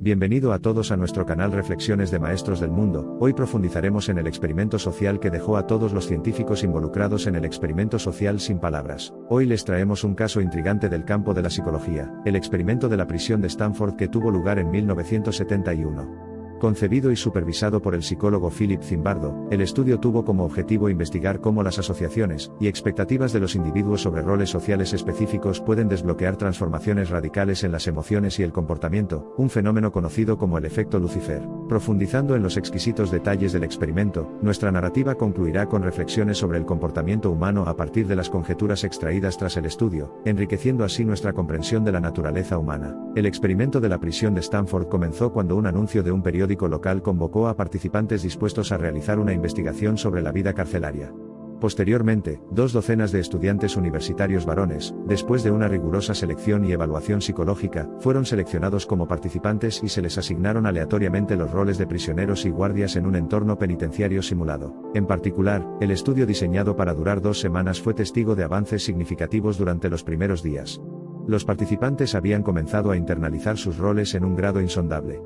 Bienvenido a todos a nuestro canal Reflexiones de Maestros del Mundo. Hoy profundizaremos en el experimento social que dejó a todos los científicos involucrados en el experimento social sin palabras. Hoy les traemos un caso intrigante del campo de la psicología, el experimento de la prisión de Stanford que tuvo lugar en 1971. Concebido y supervisado por el psicólogo Philip Zimbardo, el estudio tuvo como objetivo investigar cómo las asociaciones y expectativas de los individuos sobre roles sociales específicos pueden desbloquear transformaciones radicales en las emociones y el comportamiento, un fenómeno conocido como el efecto Lucifer. Profundizando en los exquisitos detalles del experimento, nuestra narrativa concluirá con reflexiones sobre el comportamiento humano a partir de las conjeturas extraídas tras el estudio, enriqueciendo así nuestra comprensión de la naturaleza humana. El experimento de la prisión de Stanford comenzó cuando un anuncio de un periódico local convocó a participantes dispuestos a realizar una investigación sobre la vida carcelaria. Posteriormente, 2 docenas de estudiantes universitarios varones, después de una rigurosa selección y evaluación psicológica, fueron seleccionados como participantes y se les asignaron aleatoriamente los roles de prisioneros y guardias en un entorno penitenciario simulado. En particular, el estudio diseñado para durar 2 semanas fue testigo de avances significativos durante los primeros días. Los participantes habían comenzado a internalizar sus roles en un grado insondable.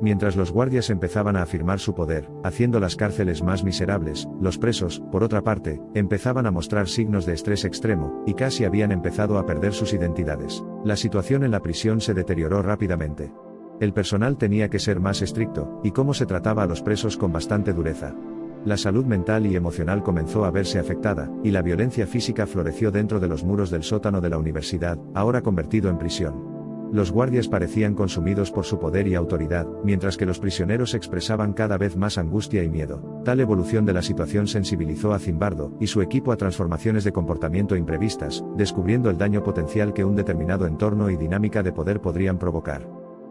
Mientras los guardias empezaban a afirmar su poder, haciendo las cárceles más miserables, los presos, por otra parte, empezaban a mostrar signos de estrés extremo, y casi habían empezado a perder sus identidades. La situación en la prisión se deterioró rápidamente. El personal tenía que ser más estricto, y cómo se trataba a los presos con bastante dureza. La salud mental y emocional comenzó a verse afectada, y la violencia física floreció dentro de los muros del sótano de la universidad, ahora convertido en prisión. Los guardias parecían consumidos por su poder y autoridad, mientras que los prisioneros expresaban cada vez más angustia y miedo. Tal evolución de la situación sensibilizó a Zimbardo y su equipo a transformaciones de comportamiento imprevistas, descubriendo el daño potencial que un determinado entorno y dinámica de poder podrían provocar.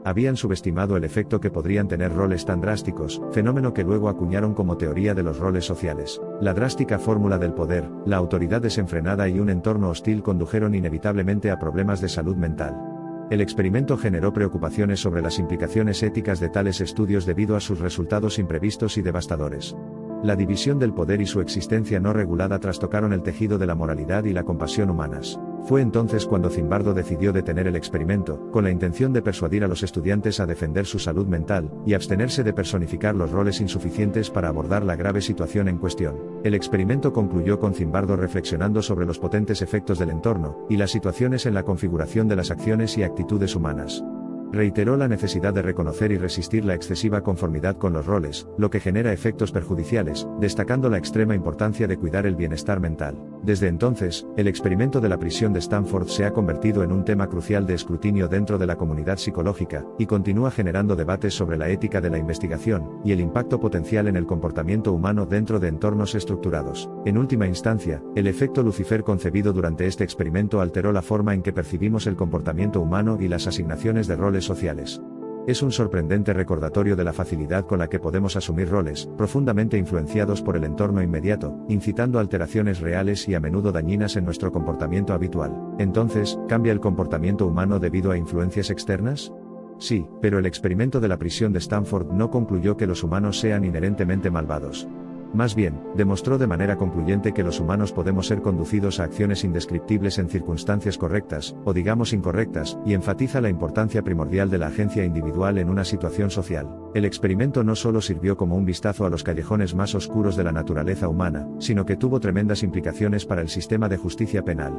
Habían subestimado el efecto que podrían tener roles tan drásticos, fenómeno que luego acuñaron como teoría de los roles sociales. La drástica fórmula del poder, la autoridad desenfrenada y un entorno hostil condujeron inevitablemente a problemas de salud mental. El experimento generó preocupaciones sobre las implicaciones éticas de tales estudios debido a sus resultados imprevistos y devastadores. La división del poder y su existencia no regulada trastocaron el tejido de la moralidad y la compasión humanas. Fue entonces cuando Zimbardo decidió detener el experimento, con la intención de persuadir a los estudiantes a defender su salud mental, y abstenerse de personificar los roles insuficientes para abordar la grave situación en cuestión. El experimento concluyó con Zimbardo reflexionando sobre los potentes efectos del entorno, y las situaciones en la configuración de las acciones y actitudes humanas. Reiteró la necesidad de reconocer y resistir la excesiva conformidad con los roles, lo que genera efectos perjudiciales, destacando la extrema importancia de cuidar el bienestar mental. Desde entonces, el experimento de la prisión de Stanford se ha convertido en un tema crucial de escrutinio dentro de la comunidad psicológica, y continúa generando debates sobre la ética de la investigación, y el impacto potencial en el comportamiento humano dentro de entornos estructurados. En última instancia, el efecto Lucifer concebido durante este experimento alteró la forma en que percibimos el comportamiento humano y las asignaciones de roles sociales. Es un sorprendente recordatorio de la facilidad con la que podemos asumir roles, profundamente influenciados por el entorno inmediato, incitando alteraciones reales y a menudo dañinas en nuestro comportamiento habitual. Entonces, ¿cambia el comportamiento humano debido a influencias externas? Sí, pero el experimento de la prisión de Stanford no concluyó que los humanos sean inherentemente malvados. Más bien, demostró de manera concluyente que los humanos podemos ser conducidos a acciones indescriptibles en circunstancias correctas, o digamos incorrectas, y enfatiza la importancia primordial de la agencia individual en una situación social. El experimento no solo sirvió como un vistazo a los callejones más oscuros de la naturaleza humana, sino que tuvo tremendas implicaciones para el sistema de justicia penal.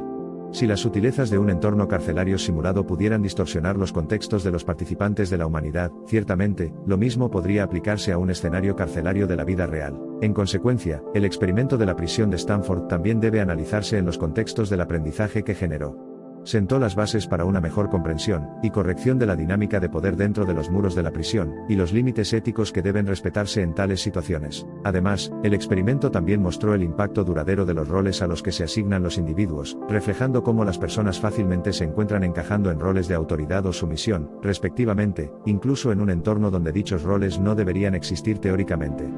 Si las sutilezas de un entorno carcelario simulado pudieran distorsionar los contextos de los participantes de la humanidad, ciertamente, lo mismo podría aplicarse a un escenario carcelario de la vida real. En consecuencia, el experimento de la prisión de Stanford también debe analizarse en los contextos del aprendizaje que generó. Sentó las bases para una mejor comprensión y corrección de la dinámica de poder dentro de los muros de la prisión, y los límites éticos que deben respetarse en tales situaciones. Además, el experimento también mostró el impacto duradero de los roles a los que se asignan los individuos, reflejando cómo las personas fácilmente se encuentran encajando en roles de autoridad o sumisión, respectivamente, incluso en un entorno donde dichos roles no deberían existir teóricamente.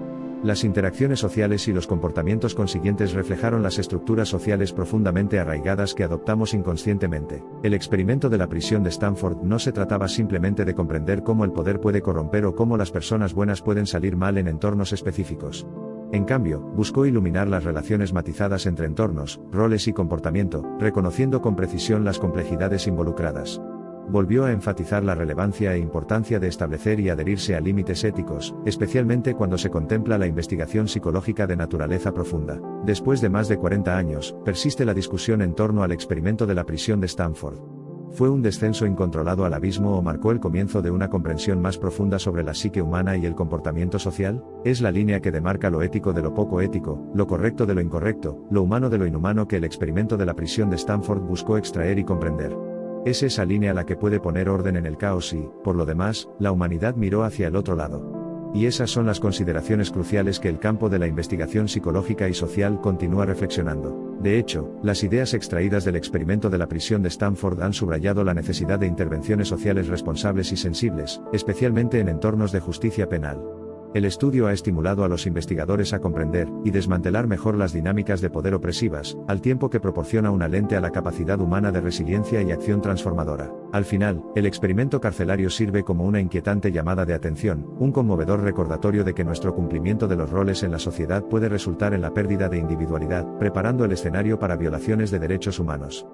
Las interacciones sociales y los comportamientos consiguientes reflejaron las estructuras sociales profundamente arraigadas que adoptamos inconscientemente. El experimento de la prisión de Stanford no se trataba simplemente de comprender cómo el poder puede corromper o cómo las personas buenas pueden salir mal en entornos específicos. En cambio, buscó iluminar las relaciones matizadas entre entornos, roles y comportamiento, reconociendo con precisión las complejidades involucradas. Volvió a enfatizar la relevancia e importancia de establecer y adherirse a límites éticos, especialmente cuando se contempla la investigación psicológica de naturaleza profunda. Después de más de 40 años, persiste la discusión en torno al experimento de la prisión de Stanford. ¿Fue un descenso incontrolado al abismo o marcó el comienzo de una comprensión más profunda sobre la psique humana y el comportamiento social? Es la línea que demarca lo ético de lo poco ético, lo correcto de lo incorrecto, lo humano de lo inhumano que el experimento de la prisión de Stanford buscó extraer y comprender. Es esa línea la que puede poner orden en el caos y, por lo demás, la humanidad miró hacia el otro lado. Y esas son las consideraciones cruciales que el campo de la investigación psicológica y social continúa reflexionando. De hecho, las ideas extraídas del experimento de la prisión de Stanford han subrayado la necesidad de intervenciones sociales responsables y sensibles, especialmente en entornos de justicia penal. El estudio ha estimulado a los investigadores a comprender y desmantelar mejor las dinámicas de poder opresivas, al tiempo que proporciona una lente a la capacidad humana de resiliencia y acción transformadora. Al final, el experimento carcelario sirve como una inquietante llamada de atención, un conmovedor recordatorio de que nuestro cumplimiento de los roles en la sociedad puede resultar en la pérdida de individualidad, preparando el escenario para violaciones de derechos humanos.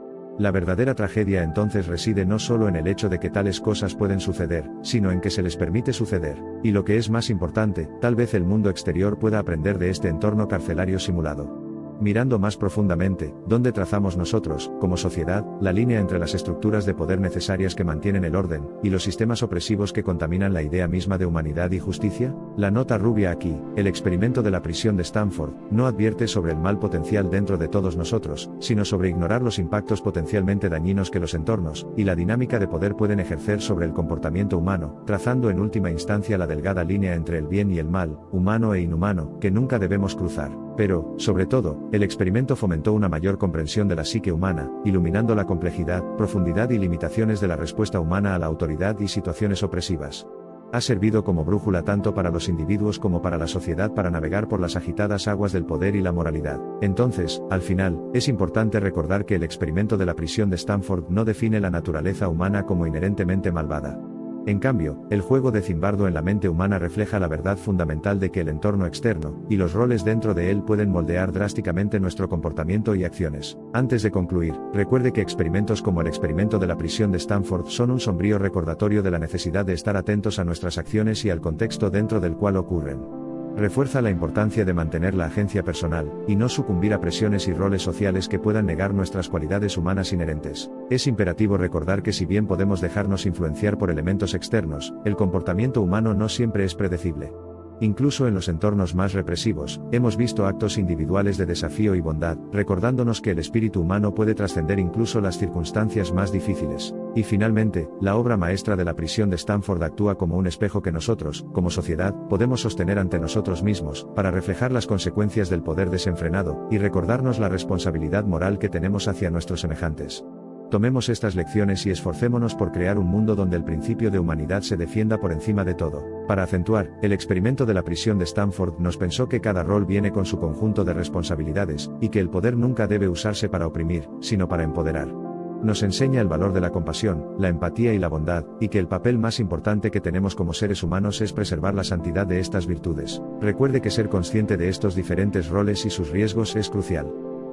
La verdadera tragedia entonces reside no solo en el hecho de que tales cosas pueden suceder, sino en que se les permite suceder, y lo que es más importante, tal vez el mundo exterior pueda aprender de este entorno carcelario simulado. Mirando más profundamente, ¿dónde trazamos nosotros, como sociedad, la línea entre las estructuras de poder necesarias que mantienen el orden, y los sistemas opresivos que contaminan la idea misma de humanidad y justicia? La nota rubia aquí, el experimento de la prisión de Stanford, no advierte sobre el mal potencial dentro de todos nosotros, sino sobre ignorar los impactos potencialmente dañinos que los entornos, y la dinámica de poder pueden ejercer sobre el comportamiento humano, trazando en última instancia la delgada línea entre el bien y el mal, humano e inhumano, que nunca debemos cruzar. Pero, sobre todo, el experimento fomentó una mayor comprensión de la psique humana, iluminando la complejidad, profundidad y limitaciones de la respuesta humana a la autoridad y situaciones opresivas. Ha servido como brújula tanto para los individuos como para la sociedad para navegar por las agitadas aguas del poder y la moralidad. Entonces, al final, es importante recordar que el experimento de la prisión de Stanford no define la naturaleza humana como inherentemente malvada. En cambio, el juego de Zimbardo en la mente humana refleja la verdad fundamental de que el entorno externo, y los roles dentro de él pueden moldear drásticamente nuestro comportamiento y acciones. Antes de concluir, recuerde que experimentos como el experimento de la prisión de Stanford son un sombrío recordatorio de la necesidad de estar atentos a nuestras acciones y al contexto dentro del cual ocurren. Refuerza la importancia de mantener la agencia personal, y no sucumbir a presiones y roles sociales que puedan negar nuestras cualidades humanas inherentes. Es imperativo recordar que si bien podemos dejarnos influenciar por elementos externos, el comportamiento humano no siempre es predecible. Incluso en los entornos más represivos, hemos visto actos individuales de desafío y bondad, recordándonos que el espíritu humano puede trascender incluso las circunstancias más difíciles. Y finalmente, la obra maestra de la prisión de Stanford actúa como un espejo que nosotros, como sociedad, podemos sostener ante nosotros mismos, para reflejar las consecuencias del poder desenfrenado, y recordarnos la responsabilidad moral que tenemos hacia nuestros semejantes. Tomemos estas lecciones y esforcémonos por crear un mundo donde el principio de humanidad se defienda por encima de todo. Para acentuar, el experimento de la prisión de Stanford nos pensó que cada rol viene con su conjunto de responsabilidades, y que el poder nunca debe usarse para oprimir, sino para empoderar. Nos enseña el valor de la compasión, la empatía y la bondad, y que el papel más importante que tenemos como seres humanos es preservar la santidad de estas virtudes. Recuerde que ser consciente de estos diferentes roles y sus riesgos es crucial.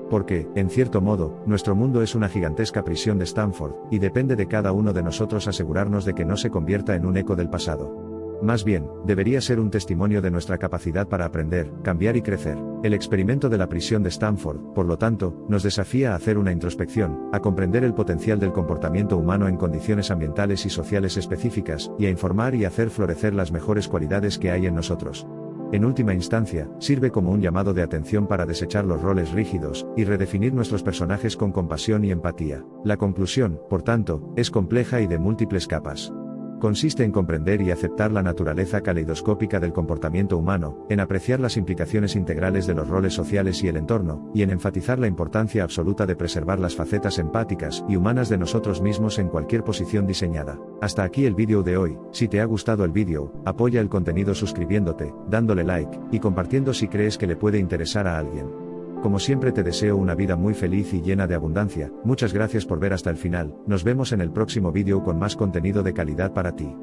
Porque, en cierto modo, nuestro mundo es una gigantesca prisión de Stanford, y depende de cada uno de nosotros asegurarnos de que no se convierta en un eco del pasado. Más bien, debería ser un testimonio de nuestra capacidad para aprender, cambiar y crecer. El experimento de la prisión de Stanford, por lo tanto, nos desafía a hacer una introspección, a comprender el potencial del comportamiento humano en condiciones ambientales y sociales específicas, y a informar y hacer florecer las mejores cualidades que hay en nosotros. En última instancia, sirve como un llamado de atención para desechar los roles rígidos, y redefinir nuestros personajes con compasión y empatía. La conclusión, por tanto, es compleja y de múltiples capas. Consiste en comprender y aceptar la naturaleza caleidoscópica del comportamiento humano, en apreciar las implicaciones integrales de los roles sociales y el entorno, y en enfatizar la importancia absoluta de preservar las facetas empáticas y humanas de nosotros mismos en cualquier posición diseñada. Hasta aquí el vídeo de hoy. Si te ha gustado el vídeo, apoya el contenido suscribiéndote, dándole like, y compartiendo si crees que le puede interesar a alguien. Como siempre te deseo una vida muy feliz y llena de abundancia. Muchas gracias por ver hasta el final. Nos vemos en el próximo vídeo con más contenido de calidad para ti.